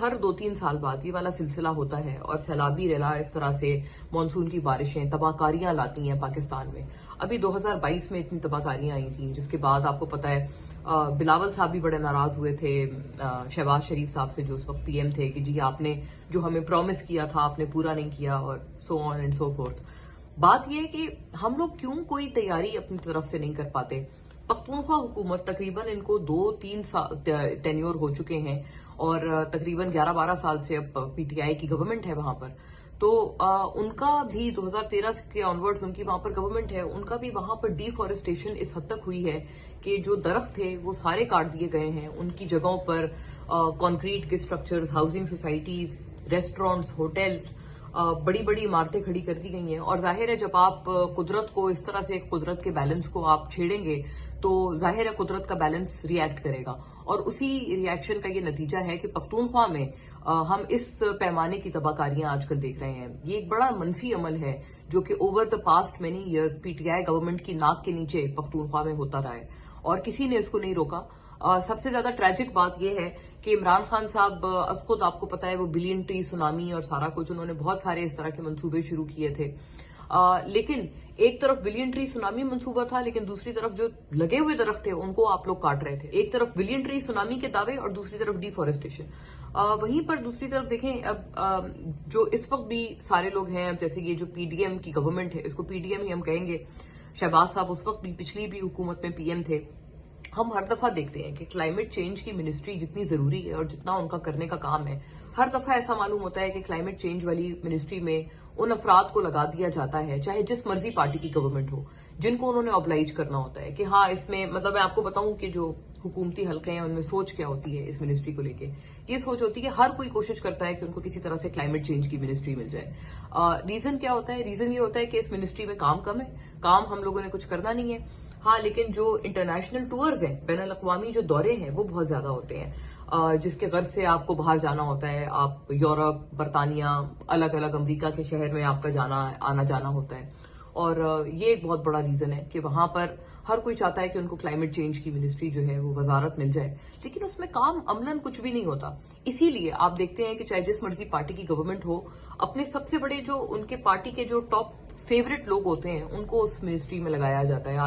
हर 2-3 साल बाद ये वाला सिलसिला होता है और सैलाबी रेला इस तरह से मानसून की बारिशें तबाहकारियां लाती हैं पाकिस्तान में। अभी 2022 में इतनी तबाहकारियां आई थी, जिसके बाद आपको पता है बिलावल साहब भी बड़े नाराज हुए थे शहबाज शरीफ साहब से, जो उस वक्त पीएम थे, कि जी आपने जो हमें प्रॉमिस किया था आपने पूरा नहीं किया, और so on and so fourth. बात यह है कि हम लोग क्यों कोई तैयारी अपनी तरफ से नहीं कर पाते। पख्तूनख्वा हुकूमत तकरीबन इनको 2-3 टेन्योर हो चुके हैं और तकरीबन 11-12 साल से अब पीटीआई की गवर्नमेंट है वहां पर। तो उनका भी 2013 के ऑनवर्ड्स उनकी वहां पर गवर्नमेंट है, उनका भी वहां पर डिफॉरेस्टेशन इस हद तक हुई है कि जो दरख्त थे वो सारे काट दिए गए हैं। उनकी जगहों पर कंक्रीट के structures, housing societies, restaurants, hotels, बड़ी बड़ी इमारतें खड़ी कर दी गई हैं। और जाहिर है जब आप कुदरत को इस तरह से, कुदरत के बैलेंस को आप छेड़ेंगे तो जाहिर है कुदरत का बैलेंस रिएक्ट करेगा। और उसी रिएक्शन का ये नतीजा है कि पख्तूनख्वा में हम इस पैमाने की तबाहकारियां आजकल देख रहे हैं। ये एक बड़ा मनफी अमल है जो कि over the past many years PTI government की नाक के नीचे पख्तूनख्वा में होता रहा है और किसी ने इसको नहीं रोका। सबसे ज्यादा ट्रेजिक बात यह है कि इमरान खान साहब खुद, आपको पता है, वो बिलियन ट्री सुनामी और सारा कुछ, उन्होंने बहुत सारे इस तरह के मंसूबे शुरू किए थे। लेकिन एक तरफ बिलियन ट्री सुनामी मंसूबा था, लेकिन दूसरी तरफ जो लगे हुए दरख्त थे उनको आप लोग काट रहे थे। एक तरफ बिलियन ट्री सुनामी के दावे और दूसरी तरफ डिफॉरेस्टेशन। वहीं पर दूसरी तरफ देखें, अब जो इस वक्त भी सारे लोग हैं, जैसे ये जो पीडीएम की गवर्नमेंट है, इसको पीडीएम ही हम कहेंगे, शहबाज साहब उस वक्त भी पिछली भी हुकूमत में पीएम थे। हम हर दफा देखते हैं कि क्लाइमेट चेंज की मिनिस्ट्री जितनी जरूरी है और जितना उनका करने का काम है, हर दफा ऐसा मालूम होता है कि क्लाइमेट चेंज वाली मिनिस्ट्री में उन अफराद को लगा दिया जाता है, चाहे जिस मर्जी पार्टी की गवर्नमेंट हो, जिनको उन्होंने ऑब्लाइज करना होता है कि हाँ इसमें, मतलब मैं आपको बताऊं कि जो हुकूमती हल्के हैं उनमें सोच क्या होती है इस मिनिस्ट्री को लेके। ये सोच होती है हर कोई कोशिश करता है कि उनको किसी तरह से क्लाइमेट चेंज की मिनिस्ट्री मिल जाए। रीजन क्या होता है? रीजन ये होता है कि इस मिनिस्ट्री में काम कम है, काम हम लोगों ने कुछ करना नहीं है। हाँ, लेकिन जो इंटरनेशनल टूर्स हैं, बैनुल अक़वामी जो दौरे हैं, वो बहुत ज्यादा होते हैं, जिसके गर्ज से आपको बाहर जाना होता है। आप यूरोप, बरतानिया, अलग अलग अमेरिका के शहर में आपका आना जाना होता है। और ये एक बहुत बड़ा रीजन है कि वहां पर हर कोई चाहता है कि उनको क्लाइमेट चेंज की मिनिस्ट्री जो है वो वजारत मिल जाए, लेकिन उसमें काम अमलन कुछ भी नहीं होता। इसीलिए आप देखते हैं कि चाहे जिस मर्जी पार्टी की गवर्नमेंट हो, अपने सबसे बड़े जो उनके पार्टी के जो टॉप फेवरेट लोग होते हैं उनको उस मिनिस्ट्री में लगाया जाता है।